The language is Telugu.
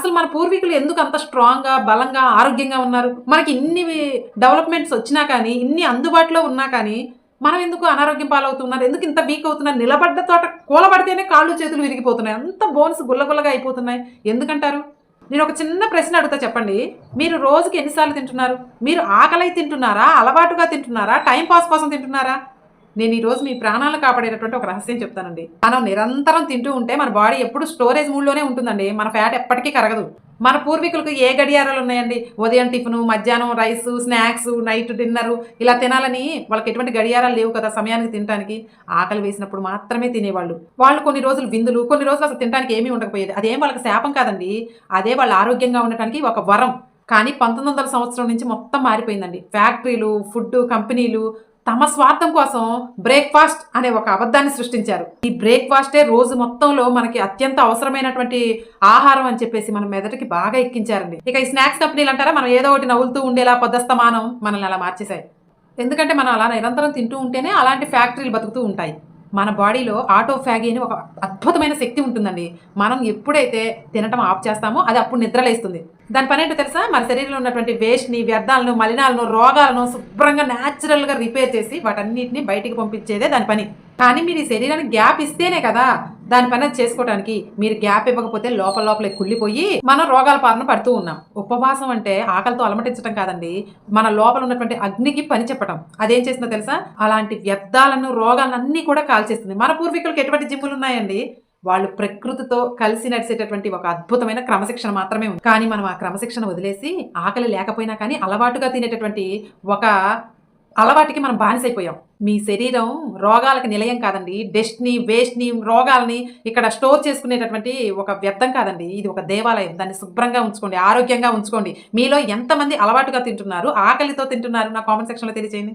అసలు మన పూర్వీకులు ఎందుకు అంత స్ట్రాంగ్‌గా, బలంగా, ఆరోగ్యంగా ఉన్నారు? మనకి ఇన్ని డెవలప్‌మెంట్స్ వచ్చినా కానీ, ఇన్ని అందుబాటులో ఉన్నా కానీ, మనం ఎందుకు అనారోగ్యం పాలవుతున్నారు? ఎందుకు ఇంత వీక్ అవుతున్నారు? నిలబడ్డ చోట కూలబడితేనే కాళ్ళు, చేతులు విరిగిపోతున్నాయి. అంత బోన్స్ గుల్లగుల్లగా అయిపోతున్నాయి. ఎందుకంటారు? నేనొక చిన్న ప్రశ్న అడుగుతా చెప్పండి. మీరు రోజుకి ఎన్ని సార్లు తింటున్నారు? మీరు ఆకలై తింటున్నారా? అలవాటుగా తింటున్నారా? టైమ్ పాస్ కోసం తింటున్నారా? నేను ఈరోజు మీ ప్రాణాలను కాపాడేటటువంటి ఒక రహస్యం చెప్తానండి. మనం నిరంతరం తింటూ ఉంటే మన బాడీ ఎప్పుడు స్టోరేజ్ మూడ్‌లోనే ఉంటుందండి. మన ఫ్యాట్ ఎప్పటికీ కరగదు. మన పూర్వీకులకు ఏ గడియారాలున్నాయండి? ఉదయం టిఫిను, మధ్యాహ్నం రైసు, స్నాక్సు, నైట్ డిన్నరు ఇలా తినాలని వాళ్ళకి ఎటువంటి గడియారాలు లేవు కదా! సమయానికి తినటానికి. ఆకలి వేసినప్పుడు మాత్రమే తినేవాళ్ళు. వాళ్ళు కొన్ని రోజులు విందులు, కొన్ని రోజులు అసలు తినటానికి ఏమీ ఉండకపోయేది. అదేం వాళ్ళకి శాపం కాదండి. అదే వాళ్ళు ఆరోగ్యంగా ఉండటానికి ఒక వరం. కానీ 1900 సంవత్సరం నుంచి మొత్తం మారిపోయిందండి. ఫ్యాక్టరీలు, ఫుడ్డు కంపెనీలు తమ స్వార్థం కోసం బ్రేక్‌ఫాస్ట్ అనే ఒక అబద్ధాన్ని సృష్టించారు. ఈ బ్రేక్‌ఫాస్టే రోజు మొత్తంలో మనకి అత్యంత అవసరమైనటువంటి ఆహారం అని చెప్పేసి మన మెదడుకి బాగా ఎక్కించారండి. ఇక ఈ స్నాక్స్ కంపెనీలంటారా మనం ఏదో ఒకటి నములుతూ ఉండేలా పొద్దస్తమానం మనల్ని అలా మార్చేశాయి. ఎందుకంటే మనం అలా నిరంతరం తింటూ ఉంటేనే అలాంటి ఫ్యాక్టరీలు బతుకుతూ ఉంటాయి. మన బాడీలో ఆటోఫాగీ అని ఒక అద్భుతమైన శక్తి ఉంటుందండి. మనం ఎప్పుడైతే తినటం ఆఫ్ చేస్తామో అది అప్పుడు నిద్రలేస్తుంది. దాని పనేంటో తెలుసా? మన శరీరంలో ఉన్నటువంటి వేస్ట్‌ని, వ్యర్థాలను, మలినాలను, రోగాలను శుభ్రంగా నేచురల్‌గా రిపేర్ చేసి వాటన్నిటిని బయటికి పంపించేదే దాని పని. కానీ మీరు ఈ శరీరానికి గ్యాప్ ఇస్తేనే కదా! దాని పని అది చేసుకోవటానికి. మీరు గ్యాప్ ఇవ్వకపోతే లోపల లోపలే కుళ్ళిపోయి మనం రోగాల బారిన పడుతూ ఉన్నాం. ఉపవాసం అంటే ఆకలితో అలమటించటం కాదండి. మన లోపల ఉన్నటువంటి అగ్నికి పని చెప్పటం. అదేం చేసిందో తెలుసా? అలాంటి వ్యర్థాలను, రోగాలనన్నీ కూడా కాల్చేస్తుంది. మన పూర్వీకులకి ఎటువంటి జిమ్ములున్నాయండి? వాళ్ళు ప్రకృతితో కలిసి నడిసేటటువంటి ఒక అద్భుతమైన క్రమశిక్షణ మాత్రమే ఉంది. కానీ మనం ఆ క్రమశిక్షణ వదిలేసి ఆకలి లేకపోయినా కానీ అలవాటుగా తినేటటువంటి ఒక అలవాటికి మనం బానిసైపోయాం. మీ శరీరం రోగాలకు నిలయం కాదండి. డస్ట్‌ని, వేస్ట్‌ని, రోగాల్ని ఇక్కడ స్టోర్ చేసుకునేటటువంటి ఒక వ్యర్థం కాదండి. ఇది ఒక దేవాలయం. దాన్ని శుభ్రంగా ఉంచుకోండి. ఆరోగ్యంగా ఉంచుకోండి. మీలో ఎంతమంది అలవాటుగా తింటున్నారు? ఆకలితో తింటున్నారు? నా కామెంట్ సెక్షన్‌లో తెలియజేయండి.